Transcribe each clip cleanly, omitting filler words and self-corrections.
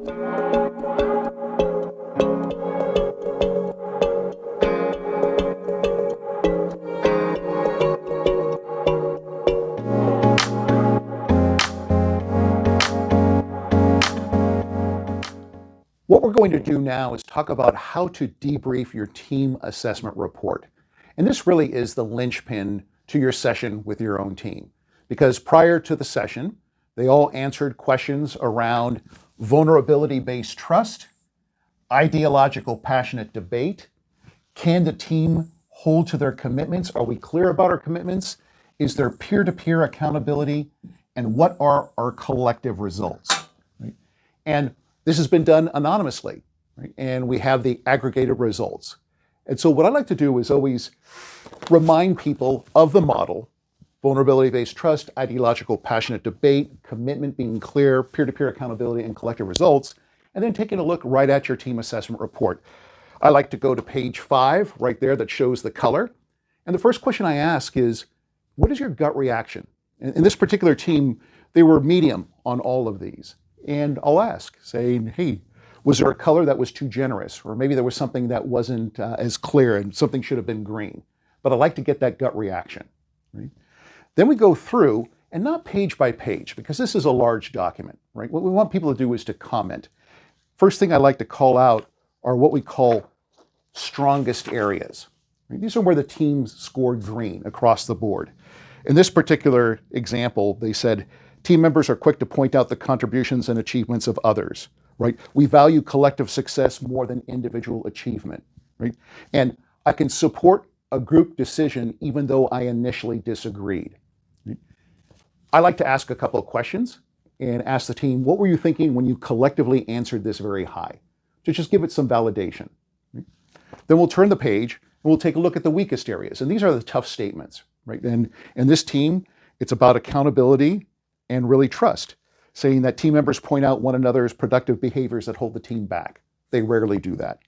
What we're going to do now is talk about how to debrief your team assessment report. And this really is the linchpin to your session with your own team. Because prior to the session, they all answered questions around vulnerability-based trust, ideological passionate debate, can the team hold to their commitments? Are we clear about our commitments? Is there peer-to-peer accountability? And what are our collective results? Right? And this has been done anonymously, right? And we have the aggregated results. And so what I like to do is always remind people of the model: vulnerability-based trust, ideological passionate debate, commitment being clear, peer-to-peer accountability, and collective results, and then taking a look right at your team assessment report. I like to go to page 5 right there that shows the color. And the first question I ask is, what is your gut reaction? In this particular team, they were medium on all of these. And I'll ask, saying, hey, was there a color that was too generous? Or maybe there was something that wasn't as clear and something should have been green. But I like to get that gut reaction. Right? Then we go through, and not page by page, because this is a large document. Right? What we want people to do is to comment. First thing I like to call out are what we call strongest areas. Right? These are where the teams scored green across the board. In this particular example, they said, team members are quick to point out the contributions and achievements of others, right? We value collective success more than individual achievement, right? And I can support a group decision even though I initially disagreed. Right? I like to ask a couple of questions and ask the team, what were you thinking when you collectively answered this very high? To just give it some validation. Right? Then we'll turn the page and we'll take a look at the weakest areas. And these are the tough statements, right? And in this team, it's about accountability and really trust, saying that team members point out one another's productive behaviors that hold the team back. They rarely do that.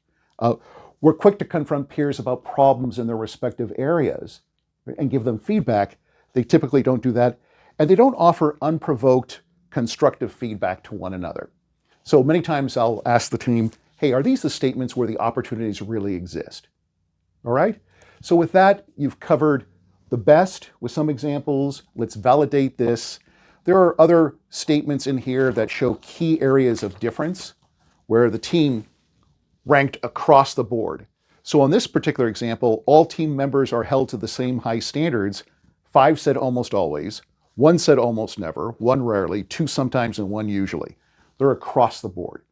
We're quick to confront peers about problems in their respective areas, right, and give them feedback. They typically don't do that. And they don't offer unprovoked, constructive feedback to one another. So many times I'll ask the team, hey, are these the statements where the opportunities really exist? All right? So with that, you've covered the best with some examples. Let's validate this. There are other statements in here that show key areas of difference where the team ranked across the board. So on this particular example, all team members are held to the same high standards. 5 said almost always, 1 said almost never, 1 rarely, 2 sometimes, and 1 usually. They're across the board.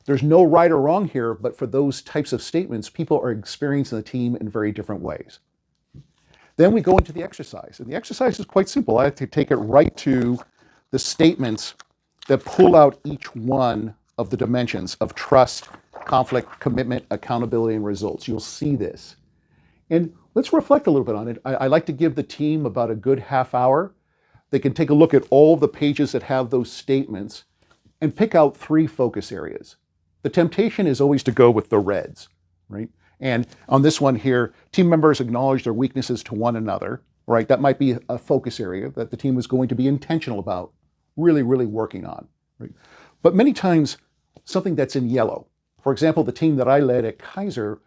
There's no right or wrong here, but for those types of statements, people are experiencing the team in very different ways. Then we go into the exercise, and the exercise is quite simple. I have to take it right to the statements that pull out each one of the dimensions of trust, conflict, commitment, accountability, and results. You'll see this. And let's reflect a little bit on it. I like to give the team about a good half hour. They can take a look at all the pages that have those statements and pick out 3 focus areas. The temptation is always to go with the reds, right? And on this one here, team members acknowledge their weaknesses to one another, right? That might be a focus area that the team is going to be intentional about really working on, right? But many times, something that's in yellow. For example, the team that I led at Kaiser,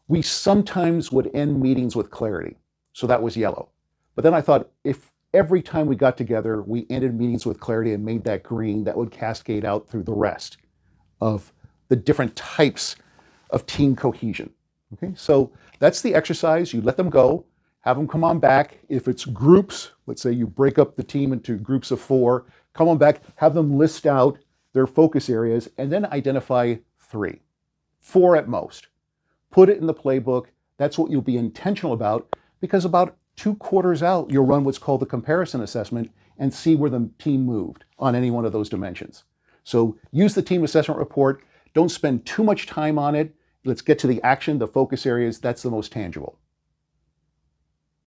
we sometimes would end meetings with clarity. So that was yellow. But then I thought, if every time we got together, we ended meetings with clarity and made that green, that would cascade out through the rest of the different types of team cohesion. Okay, so that's the exercise. You let them go, have them come on back. If it's groups, let's say you break up the team into groups of 4, come on back, have them list out their focus areas, and then identify 3, 4 at most. Put it in the playbook. That's what you'll be intentional about, because about 2 quarters out, you'll run what's called the comparison assessment and see where the team moved on any one of those dimensions. So use the team assessment report. Don't spend too much time on it. Let's get to the action, the focus areas. That's the most tangible.